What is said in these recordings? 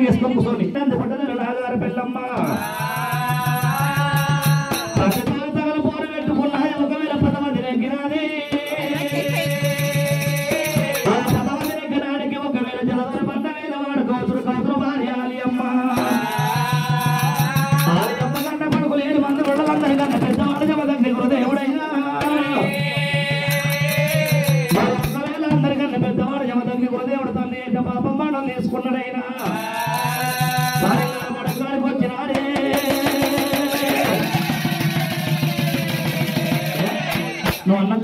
వేసుకొని కూర్చోండి రాజారి పెళ్ళమ్మ తగల పోరు పెట్టుకున్నా ఒకవేళ 10 మంది నెగ్గినాది ఆ 10 మంది నెగ్గడానికి ఒకవేళ జలదర పంట మీద వాడు కౌతురు భార్యాలి అమ్మ ఆలయమ్మ కన్న కొడుకు 7 మంది వాళ్ళందరి కన్నా పెద్దవాడు జమదండి గురుదేవుడైనా ఒకవేళ అందరికన్నా పెద్దవాడు జమదండి గురుదేవుడు తల్లి ఎంత పాపం మనం తీసుకున్నాడైనా నువ్వు అన్నం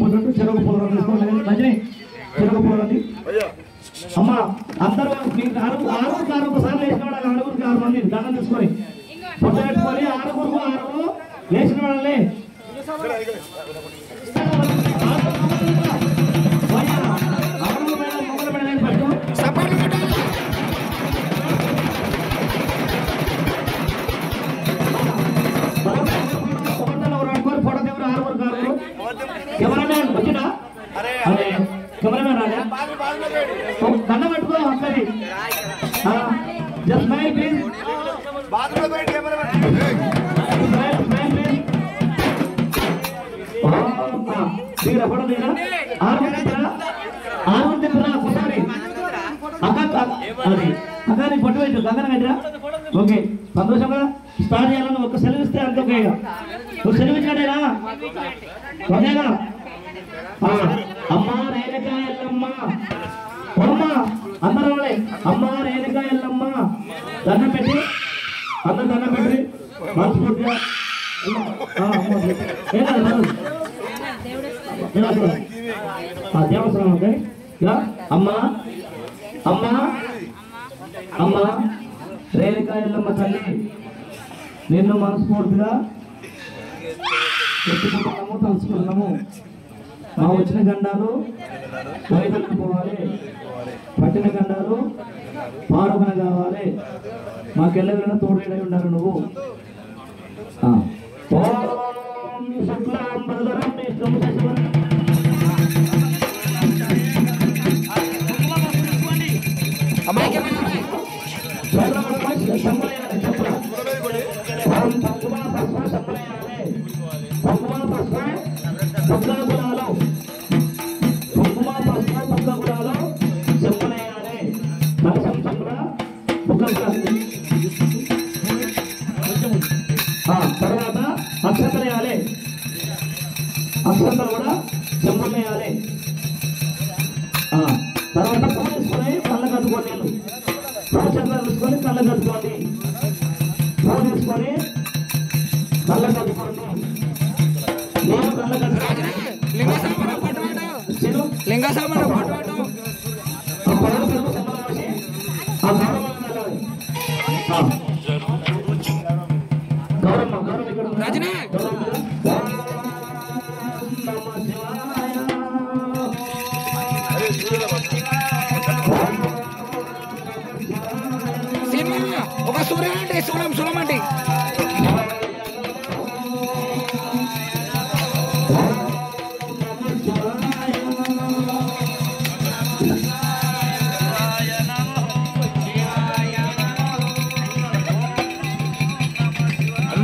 కొట్టు చెరుకు పూల రజని చెరుకు పూలని అమ్మ అందరూ ఆరుగురు సార్లు వేసిన వాళ్ళు 6 మంది దండం తీసుకొని పొట్టు పెట్టుకొని 6 వేసిన వాళ్ళని కెమెరామెన్ వచ్చినా కెమెరామెన్ రాజా దండ పెట్టుకో అక్కడి జస్ట్ స్మైల్ ప్లీజ్ దగ్గర ఫోటో దిగరా 6 మంది ఒకసారి అక్క పొట్టు పెట్టు గంగన పెట్టరా ఓకే సంతోషంగా స్టార్ట్ చేయాలని ఒక సెలవు ఇస్తే అంతే ఓకే ఒక సెలవు ఇచ్చాడేనా ఓకేనా అమ్మ రేణుకా ఎల్లమ్మ అమ్మ అందరూ అమ్మ రేణుకా ఎల్లమ్మ దండం పెట్టి అందరు దండం పెట్టి మనస్ఫూర్తిగా దేవస్థానం ఓకే అమ్మ అమ్మ అమ్మ రేణుకా ఎల్లమ్మ తల్లి నిన్ను మనస్ఫూర్తిగా పెట్టుకుంటున్నాము తలుచుకుంటున్నాము మా వచ్చిన గండాలు వైద్యులకు పోవాలి పట్టిన గండాలు పాడుమన కావాలి మాకెళ్ళగైనా తోడేడై ఉండాలి నువ్వు తర్వాత అక్షతలు వేయాలి అక్షతలు కూడా చెంబులు వేయాలి తర్వాత పూలు తీసుకొని కళ్ళ కట్టుకోండి పూచంగా తీసుకొని కళ్ళ కట్టుకోండి పూలు తీసుకొని కళ్ళ కట్టుకోండి నేను కళ్ళ కట్టుకోండి ఒక సూర్యం అంటే సులం అంటే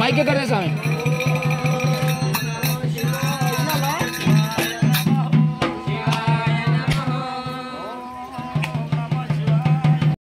మైక్ ఎక్కడ స్వామి